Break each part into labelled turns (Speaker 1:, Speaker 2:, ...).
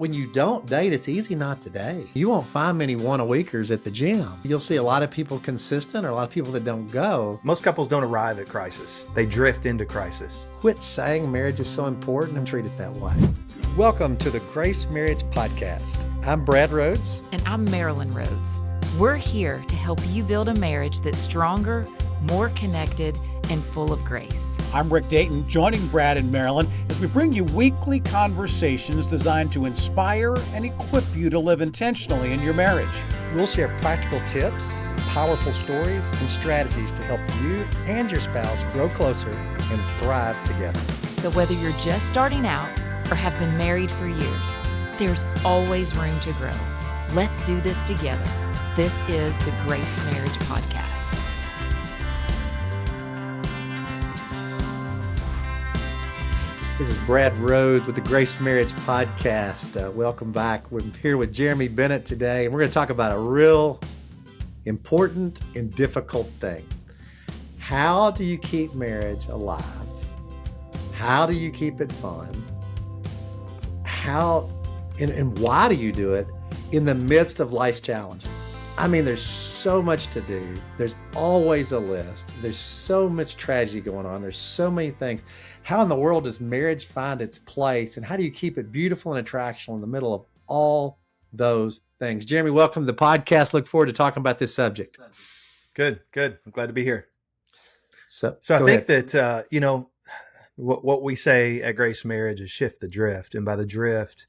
Speaker 1: When you don't date, it's easy not to date. You won't find many one-a-weekers at the gym. You'll see a lot of people consistent or a lot of people that don't go.
Speaker 2: Most couples don't arrive at crisis. They drift into crisis.
Speaker 1: Quit saying marriage is so important and treat it that way. Welcome to the Grace Marriage Podcast. I'm Brad Rhoads.
Speaker 3: And I'm Marilyn Rhoads. We're here to help you build a marriage that's stronger, more connected, and full of grace.
Speaker 4: I'm Rick Dayton, joining Brad and Marilyn as we bring you weekly conversations designed to inspire and equip you to live intentionally in your marriage.
Speaker 1: We'll share practical tips, powerful stories, and strategies to help you and your spouse grow closer and thrive together.
Speaker 3: So whether you're just starting out or have been married for years, there's always room to grow. Let's do this together. This is the Grace Marriage Podcast.
Speaker 1: This is Brad Rhoads with the Grace Marriage Podcast. Welcome back. We're here with Jeremy Bennett today, and we're going to talk about a real important and difficult thing. How do you keep marriage alive? How do you keep it fun? How and why do you do it in the midst of life's challenges? I mean, there's so much to do. There's always a list. There's so much tragedy going on. There's so many things. How in the world does marriage find its place? And how do you keep it beautiful and attractional in the middle of all those things? Jeremy, welcome to the podcast. Look forward to talking about this subject.
Speaker 2: Good. I'm glad to be here.
Speaker 1: So
Speaker 2: I think that, what we say at Grace Marriage is shift the drift. And by the drift,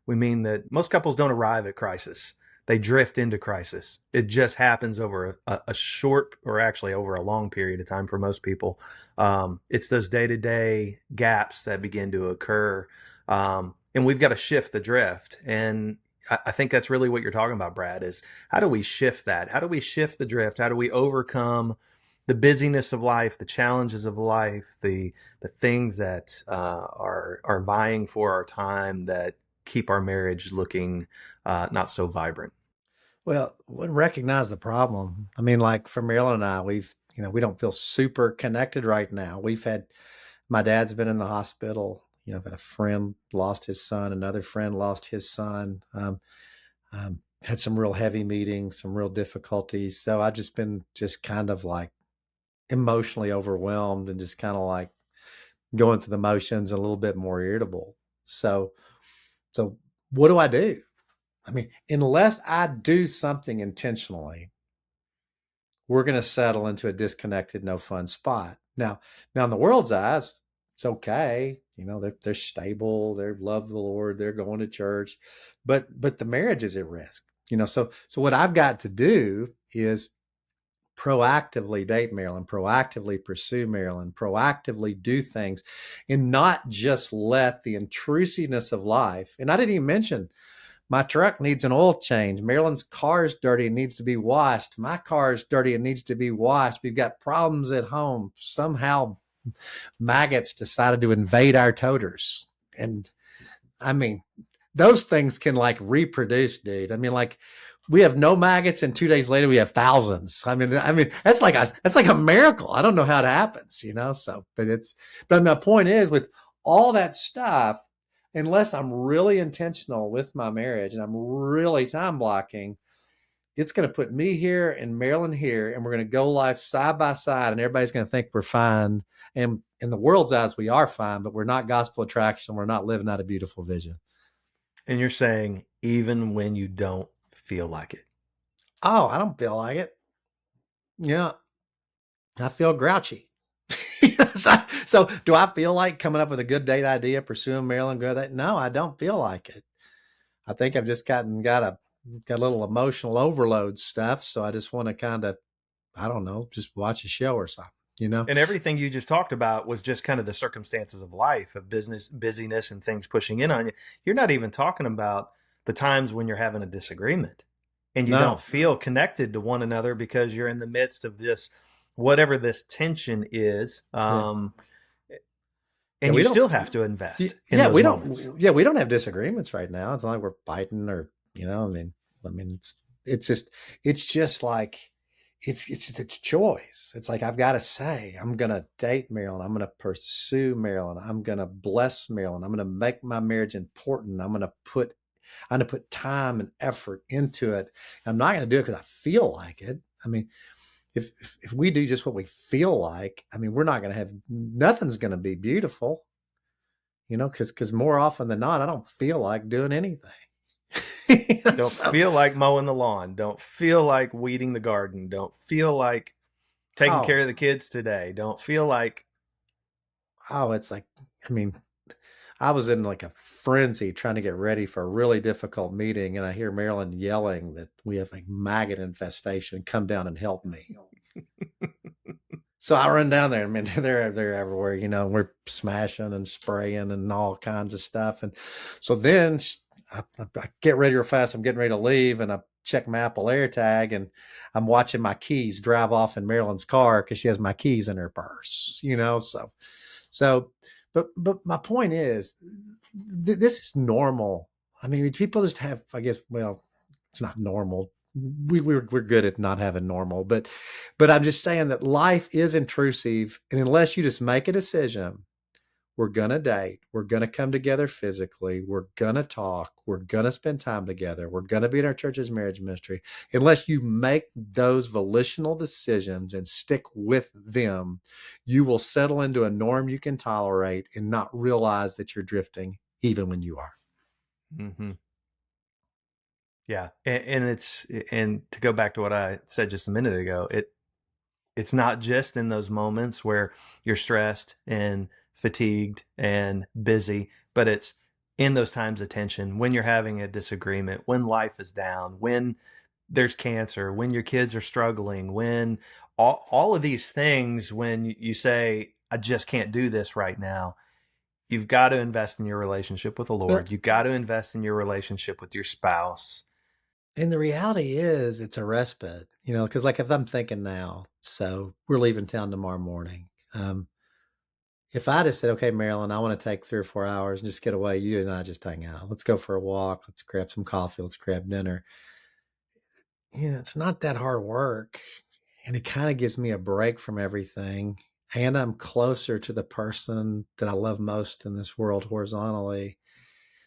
Speaker 2: we mean that most couples don't arrive at crisis. They drift into crisis. It just happens over a short, or actually over a long period of time for most people. It's those day-to-day gaps that begin to occur. And we've got to shift the drift. And I think that's really what you're talking about, Brad, is how do we shift that? How do we shift the drift? How do we overcome the busyness of life, the challenges of life, the things that are vying for our time that keep our marriage looking not so vibrant?
Speaker 1: Well, we recognize the problem. I mean, like for Marilyn and I, we don't feel super connected right now. My dad's been in the hospital. I've had a friend lost his son, another friend lost his son. Had some real heavy meetings, some real difficulties. So I've just been kind of like emotionally overwhelmed and just kind of like going through the motions, a little bit more irritable. So what do I do? I mean, unless I do something intentionally, we're going to settle into a disconnected, no fun spot. Now in the world's eyes, it's okay. They're stable. They love the Lord. They're going to church, but the marriage is at risk. So what I've got to do is proactively date Marilyn, proactively pursue Marilyn, proactively do things, and not just let the intrusiveness of life. And I didn't even mention my truck needs an oil change. Marilyn's car is dirty and needs to be washed. My car is dirty and needs to be washed. We've got problems at home. Somehow maggots decided to invade our toters. And I mean, those things can like reproduce, dude. I mean, like we have no maggots and 2 days later we have thousands. I mean, that's like a miracle. I don't know how it happens, but my point is with all that stuff, unless I'm really intentional with my marriage and I'm really time blocking, it's going to put me here and Marilyn here, and we're going to go life side by side, and everybody's going to think we're fine. And in the world's eyes, we are fine, but we're not gospel attraction. We're not living out a beautiful vision.
Speaker 2: And you're saying even when you don't feel like it?
Speaker 1: Oh, I don't feel like it. Yeah, I feel grouchy. So do I feel like coming up with a good date idea, pursuing Marilyn good date? No, I don't feel like it. I think I've just got a little emotional overload stuff. So I just want to kind of, I don't know, just watch a show or something,
Speaker 2: And everything you just talked about was just kind of the circumstances of life, of busyness and things pushing in on you. You're not even talking about the times when you're having a disagreement and you don't feel connected to one another because you're in the midst of this, whatever this tension is. And you still have to invest in those moments.
Speaker 1: We don't have disagreements right now. It's not like we're fighting or, it's just like, it's choice. It's like, I've got to say, I'm going to date Marilyn. I'm going to pursue Marilyn. I'm going to bless Marilyn. I'm going to make my marriage important. I'm going to put I'm going to put time and effort into it. I'm not going to do it because I feel like it. I mean, if we do just what we feel like, I mean, we're not going to have, nothing's going to be beautiful, because more often than not, I don't feel like doing anything.
Speaker 2: Don't feel like mowing the lawn. Don't feel like weeding the garden. Don't feel like taking care of the kids today. Don't feel like.
Speaker 1: Oh, it's like, I mean, I was in like a frenzy trying to get ready for a really difficult meeting, and I hear Marilyn yelling that we have a maggot infestation. Come down and help me. So I run down there. I mean, they're everywhere. We're smashing and spraying and all kinds of stuff. And so then I get ready real fast. I'm getting ready to leave, and I check my Apple AirTag, and I'm watching my keys drive off in Marilyn's car because she has my keys in her purse. So, but my point is, this is normal. I mean, people just have, I guess, well, it's not normal. We're good at not having normal, but I'm just saying that life is intrusive, and unless you just make a decision, we're gonna date, we're gonna come together physically, we're gonna talk, we're gonna spend time together, we're gonna be in our church's marriage ministry. Unless you make those volitional decisions and stick with them, you will settle into a norm you can tolerate and not realize that you're drifting, even when you are.
Speaker 2: Mm-hmm. Yeah. And to go back to what I said just a minute ago, it's not just in those moments where you're stressed and fatigued and busy, but it's in those times of tension, when you're having a disagreement, when life is down, when there's cancer, when your kids are struggling, when all of these things, when you say, I just can't do this right now. You've got to invest in your relationship with the Lord. You've got to invest in your relationship with your spouse.
Speaker 1: And the reality is it's a respite, because like if I'm thinking now, so we're leaving town tomorrow morning. If I just said, okay, Marilyn, I want to take 3 or 4 hours and just get away, you and I just hang out. Let's go for a walk. Let's grab some coffee. Let's grab dinner. It's not that hard work. And it kind of gives me a break from everything. And I'm closer to the person that I love most in this world horizontally.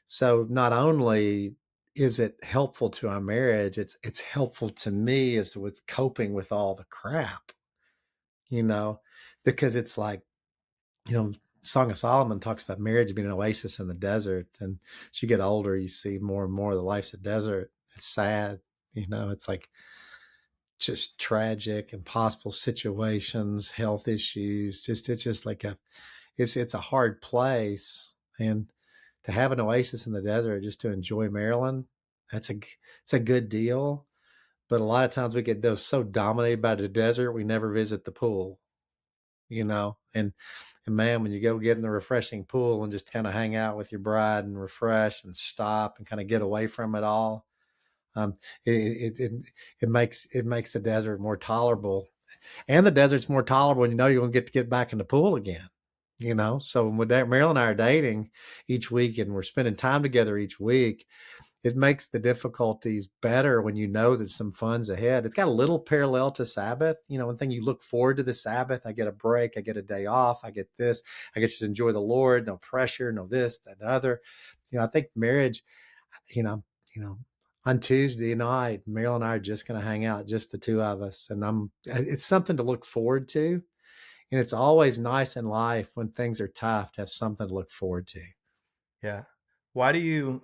Speaker 1: So not only is it helpful to our marriage, it's helpful to me as with coping with all the crap, because it's like, Song of Solomon talks about marriage being an oasis in the desert. And as you get older, you see more and more of the life's a desert. It's sad, it's like just tragic, impossible situations, health issues. It's just like it's a hard place. And to have an oasis in the desert, just to enjoy Maryland, it's a good deal. But a lot of times we get those so dominated by the desert, we never visit the pool, and man, when you go get in the refreshing pool and just kind of hang out with your bride and refresh and stop and kind of get away from it all, it makes the desert more tolerable. And the desert's more tolerable when you're going to get back in the pool again. So when Marilyn and I are dating each week and we're spending time together each week, it makes the difficulties better when you know that some fun's ahead. It's got a little parallel to Sabbath. One thing, you look forward to the Sabbath. I get a break. I get a day off. I get this. I get to enjoy the Lord. No pressure. No this, that, other. I think marriage, on Tuesday night, Marilyn and I are just going to hang out, just the two of us. And it's something to look forward to. And it's always nice in life when things are tough to have something to look forward to.
Speaker 2: Yeah. Why do you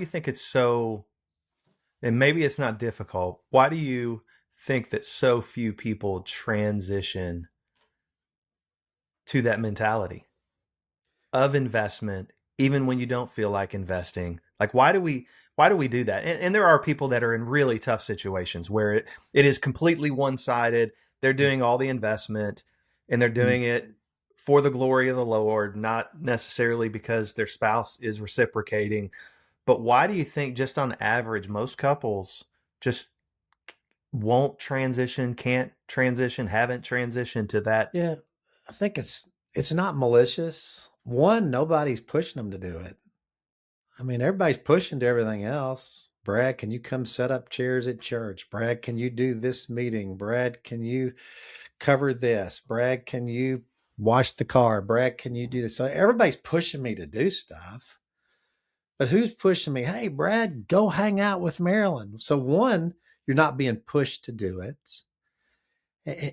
Speaker 2: think it's so, and maybe it's not difficult, why do you think that so few people transition to that mentality of investment, even when you don't feel like investing? Like, why do we do that? And there are people that are in really tough situations where it is completely one-sided. They're doing all the investment and they're doing it for the glory of the Lord, not necessarily because their spouse is reciprocating. But why do you think, just on average, most couples just won't transition, can't transition, haven't transitioned to that?
Speaker 1: Yeah, I think it's not malicious. One, nobody's pushing them to do it. I mean, everybody's pushing to everything else. Brad, can you come set up chairs at church? Brad, can you do this meeting? Brad, can you cover this? Brad, can you wash the car? Brad, can you do this? So everybody's pushing me to do stuff. But who's pushing me? Hey, Brad, go hang out with Marilyn. So one, you're not being pushed to do it.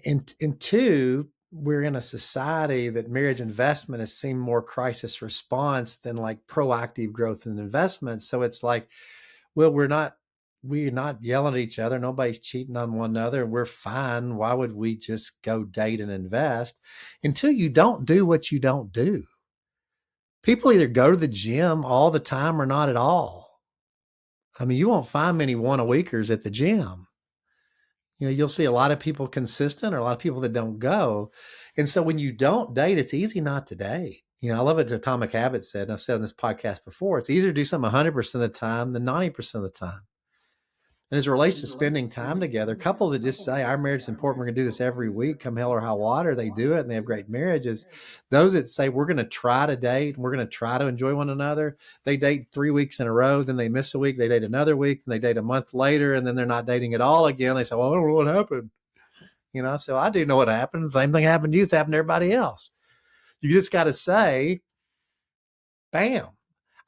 Speaker 1: And two, we're in a society that marriage investment has seemed more crisis response than like proactive growth and investment. So it's like, well, we're not yelling at each other. Nobody's cheating on one another. We're fine. Why would we just go date and invest? Until you don't do what you don't do. People either go to the gym all the time or not at all. I mean, you won't find many one-a-weekers at the gym. You'll see a lot of people consistent or a lot of people that don't go. And so when you don't date, it's easy not to date. I love it. Atomic Habits said, and I've said on this podcast before, it's easier to do something 100% of the time than 90% of the time. And as it relates to spending time together, couples that just say our marriage is important, we're going to do this every week, come hell or high water, they do it and they have great marriages. Those that say we're going to try to date, we're going to try to enjoy one another, they date 3 weeks in a row, then they miss a week, they date another week, and they date a month later, and then they're not dating at all again. They say, well, I don't know what happened. So I do know what happened. The same thing happened to you, it's happened to everybody else. You just got to say, bam,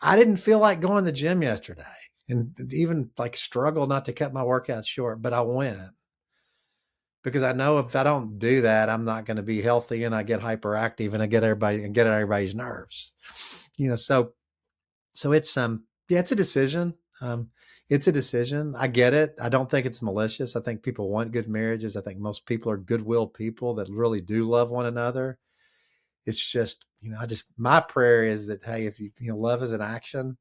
Speaker 1: I didn't feel like going to the gym yesterday. And even like struggle not to cut my workout short, but I went because I know if I don't do that, I'm not going to be healthy and I get hyperactive and I get everybody's nerves, so it's, it's a decision. It's a decision. I get it. I don't think it's malicious. I think people want good marriages. I think most people are goodwill people that really do love one another. It's just, my prayer is that, hey, if love is an action.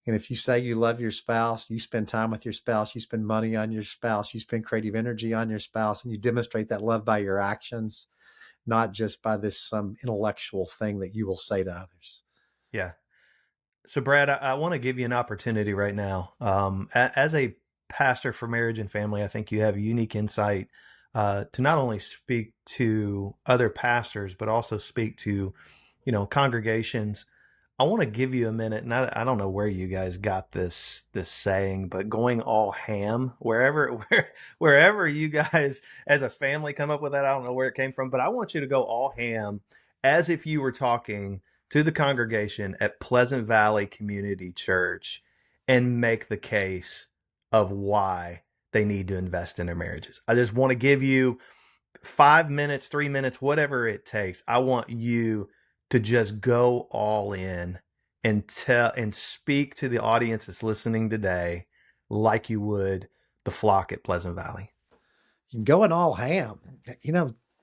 Speaker 1: And if you say you love your spouse, you spend time with your spouse, you spend money on your spouse, you spend creative energy on your spouse, and you demonstrate that love by your actions, not just by this some intellectual thing that you will say to others.
Speaker 2: Yeah. So, Brad, I want to give you an opportunity right now. As a pastor for marriage and family, I think you have a unique insight to not only speak to other pastors, but also speak to, congregations. I want to give you a minute, and I don't know where you guys got this saying, but going all ham, wherever you guys as a family come up with that, I don't know where it came from, but I want you to go all ham as if you were talking to the congregation at Pleasant Valley Community Church and make the case of why they need to invest in their marriages. I just want to give you 5 minutes, 3 minutes, whatever it takes. I want you to just go all in and tell and speak to the audience that's listening today like you would the flock at Pleasant Valley.
Speaker 1: Going all ham.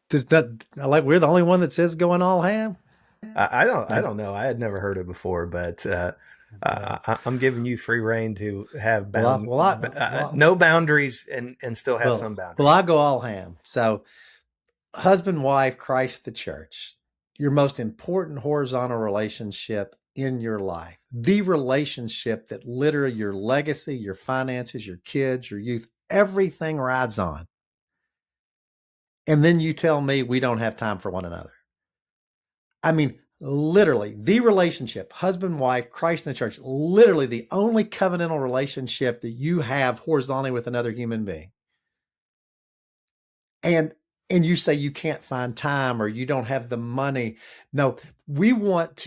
Speaker 1: Does that, like, we're the only one that says going all ham?
Speaker 2: I don't know. I had never heard it before, but I'm giving you free reign to have no boundaries and still have some boundaries.
Speaker 1: Well, I go all ham. So husband, wife, Christ, the church. Your most important horizontal relationship in your life, the relationship that literally your legacy, your finances, your kids, your youth, everything rides on. And then you tell me we don't have time for one another. I mean, literally the relationship, husband, wife, Christ and the church, literally the only covenantal relationship that you have horizontally with another human being. And you say you can't find time or you don't have the money. No, we want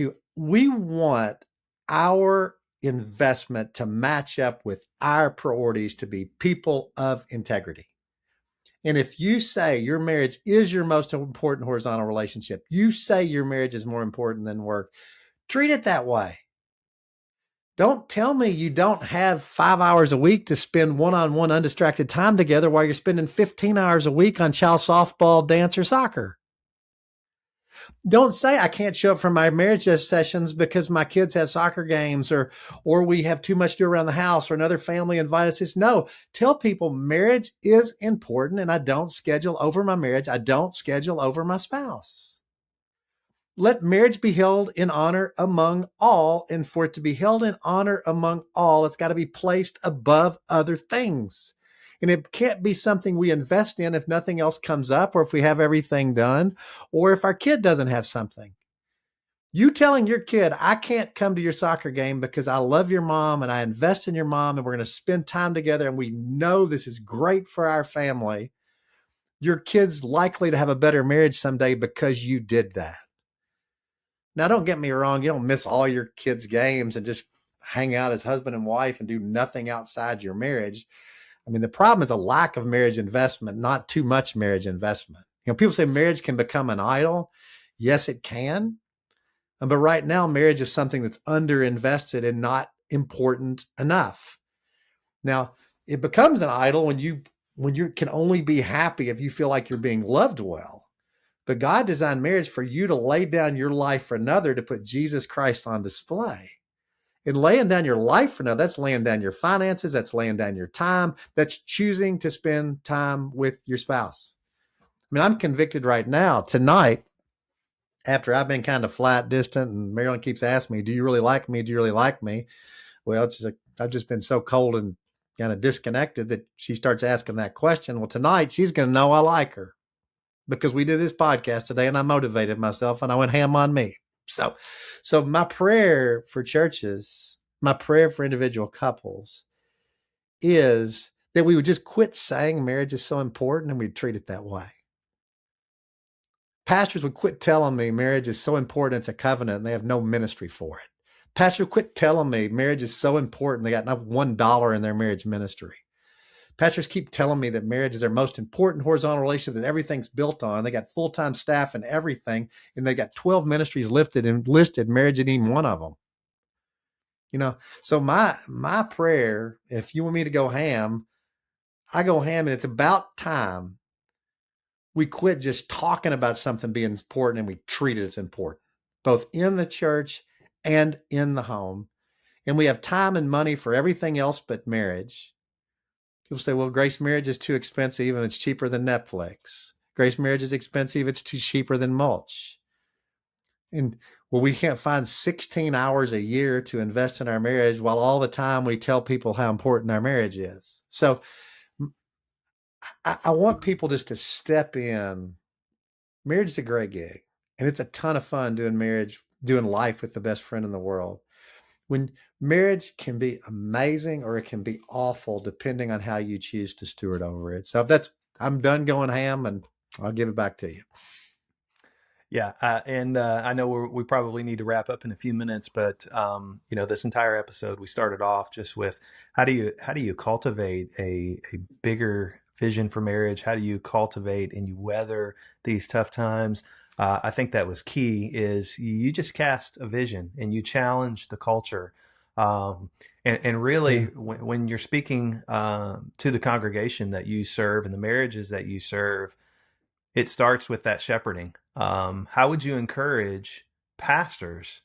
Speaker 1: our investment to match up with our priorities to be people of integrity. And if you say your marriage is your most important horizontal relationship, you say your marriage is more important than work, treat it that way. Don't tell me you don't have 5 hours a week to spend one-on-one undistracted time together while you're spending 15 hours a week on child softball, dance, or soccer. Don't say I can't show up for my marriage sessions because my kids have soccer games or we have too much to do around the house or another family invited us. No, tell people marriage is important and I don't schedule over my marriage. I don't schedule over my spouse. Let marriage be held in honor among all, and for it to be held in honor among all, it's got to be placed above other things. And it can't be something we invest in if nothing else comes up or if we have everything done or if our kid doesn't have something. You telling your kid, I can't come to your soccer game because I love your mom and I invest in your mom and we're going to spend time together and we know this is great for our family. Your kid's likely to have a better marriage someday because you did that. Now, don't get me wrong. You don't miss all your kids' games and just hang out as husband and wife and do nothing outside your marriage. I mean, the problem is a lack of marriage investment, not too much marriage investment. People say marriage can become an idol. Yes, it can. But right now, marriage is something that's underinvested and not important enough. Now, it becomes an idol when you can only be happy if you feel like you're being loved well. But God designed marriage for you to lay down your life for another, to put Jesus Christ on display. And laying down your life for another, that's laying down your finances, that's laying down your time, that's choosing to spend time with your spouse. I mean, I'm convicted right now, tonight, after I've been kind of flat, distant, and Marilyn keeps asking me, do you really like me? Do you really like me? Well, I've just been so cold and kind of disconnected that she starts asking that question. Well, tonight she's going to know I like her because we did this podcast today and I motivated myself and I went ham on me. So my prayer for churches, my prayer for individual couples is that we would just quit saying marriage is so important and we'd treat it that way. Pastors would quit telling me marriage is so important, it's a covenant, and they have no ministry for it. Pastors would quit telling me marriage is so important, they got not $1 in their marriage ministry. Pastors keep telling me that marriage is their most important horizontal relationship that everything's built on. They got full-time staff and everything, and they got 12 ministries listed, marriage ain't even one of them. So my prayer, if you want me to go ham, I go ham, and it's about time we quit just talking about something being important and we treat it as important, both in the church and in the home. And we have time and money for everything else but marriage. People say, well, Grace Marriage is too expensive and it's cheaper than Netflix. Grace Marriage is expensive, it's too cheaper than mulch. And well, we can't find 16 hours a year to invest in our marriage while all the time we tell people how important our marriage is. So I want people just to step in. Marriage is a great gig, and it's a ton of fun doing life with the best friend in the world. When marriage can be amazing or it can be awful, depending on how you choose to steward over it. So I'm done going ham, and I'll give it back to you.
Speaker 2: Yeah, and I know we probably need to wrap up in a few minutes, but this entire episode we started off just with how do you cultivate a bigger vision for marriage? How do you cultivate and you weather these tough times? I think that was key. Is you just cast a vision and you challenge the culture, and really when you're speaking to the congregation that you serve and the marriages that you serve. It starts with that shepherding. How would you encourage pastors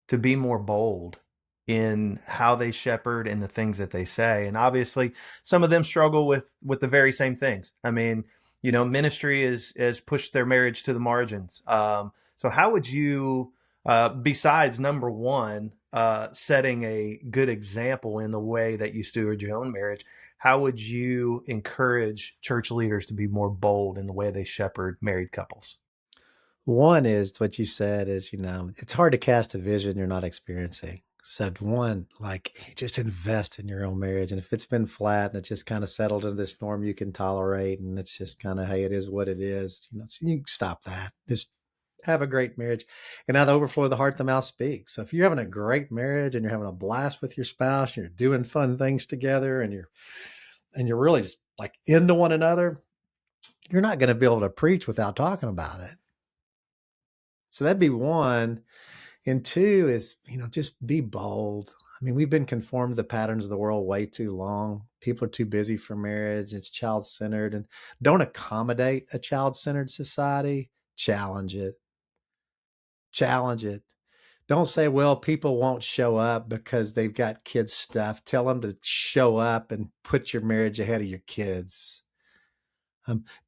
Speaker 2: to be more bold in how they shepherd and the things that they say? And obviously, some of them struggle with the very same things. I mean, ministry has pushed their marriage to the margins. So how would you, besides number one, setting a good example in the way that you steward your own marriage, how would you encourage church leaders to be more bold in the way they shepherd married couples?
Speaker 1: One is what you said is, it's hard to cast a vision you're not experiencing. So one, just invest in your own marriage. And if it's been flat and it just kind of settled into this norm you can tolerate, and it's just kind of, hey, it is what it is, so you can stop that. Just have a great marriage. And out of the overflow of the heart, the mouth speaks. So if you're having a great marriage and you're having a blast with your spouse, and you're doing fun things together, and you're really just into one another, you're not going to be able to preach without talking about it. So that'd be one. And two is, just be bold. I mean, we've been conformed to the patterns of the world way too long. People are too busy for marriage. It's child-centered, and don't accommodate a child-centered society. Challenge it. Challenge it. Don't say, well, people won't show up because they've got kids stuff. Tell them to show up and put your marriage ahead of your kids.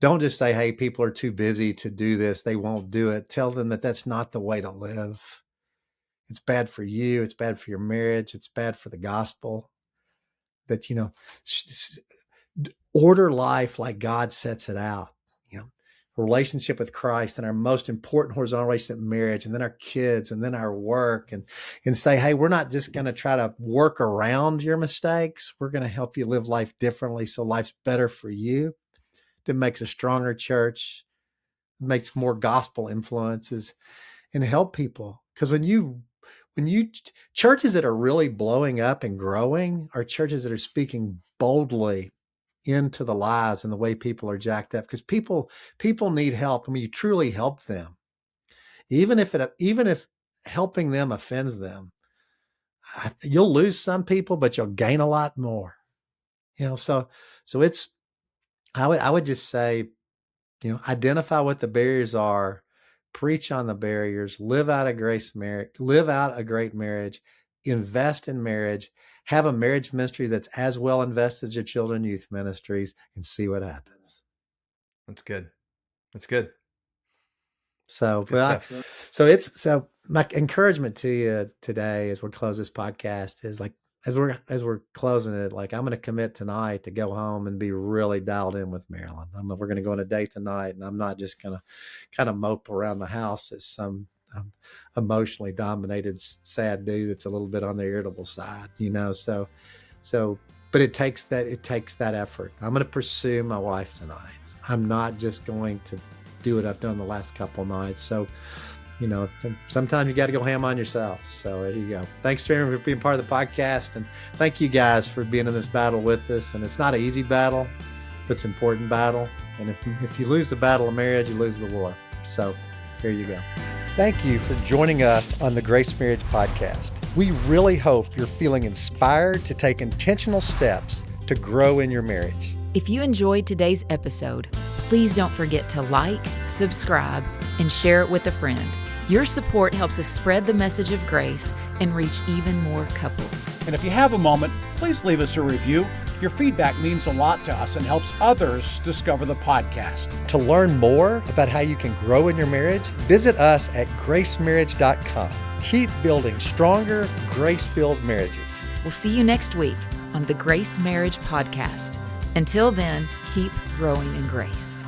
Speaker 1: Don't just say, hey, people are too busy to do this, they won't do it. Tell them that that's not the way to live. It's bad for you. It's bad for your marriage. It's bad for the gospel. That, order life like God sets it out. A relationship with Christ, and our most important horizontal relationship, marriage, and then our kids, and then our work, and say, hey, we're not just going to try to work around your mistakes. We're going to help you live life differently so life's better for you. That makes a stronger church, makes more gospel influences, and help people. Because when churches that are really blowing up and growing are churches that are speaking boldly into the lies and the way people are jacked up, because people need help. I mean, you truly help them, even if helping them offends them. You'll lose some people, but you'll gain a lot more. So it's, I would just say, identify what the barriers are, preach on the barriers, live out a great marriage, invest in marriage, have a marriage ministry that's as well invested as your children and youth ministries, and see what happens.
Speaker 2: That's good. That's good.
Speaker 1: So, my encouragement to you today as we close this podcast is, like, as we're closing it, like, I'm going to commit tonight to go home and be really dialed in with Marilyn. We're going to go on a date tonight, and I'm not just going to kind of mope around the house as some emotionally dominated, sad dude that's a little bit on the irritable side, but it takes that effort. I'm going to pursue my wife tonight. I'm not just going to do what I've done the last couple nights. So, sometimes you got to go ham on yourself. So there you go. Thanks, Jeremy, for being part of the podcast. And thank you guys for being in this battle with us. And it's not an easy battle, but it's an important battle. And if you lose the battle of marriage, you lose the war. So here you go. Thank you for joining us on the Grace Marriage Podcast. We really hope you're feeling inspired to take intentional steps to grow in your marriage.
Speaker 3: If you enjoyed today's episode, please don't forget to like, subscribe, and share it with a friend. Your support helps us spread the message of grace and reach even more couples.
Speaker 4: And if you have a moment, please leave us a review. Your feedback means a lot to us and helps others discover the podcast.
Speaker 1: To learn more about how you can grow in your marriage, visit us at gracemarriage.com. Keep building stronger, grace-filled marriages.
Speaker 3: We'll see you next week on the Grace Marriage Podcast. Until then, keep growing in grace.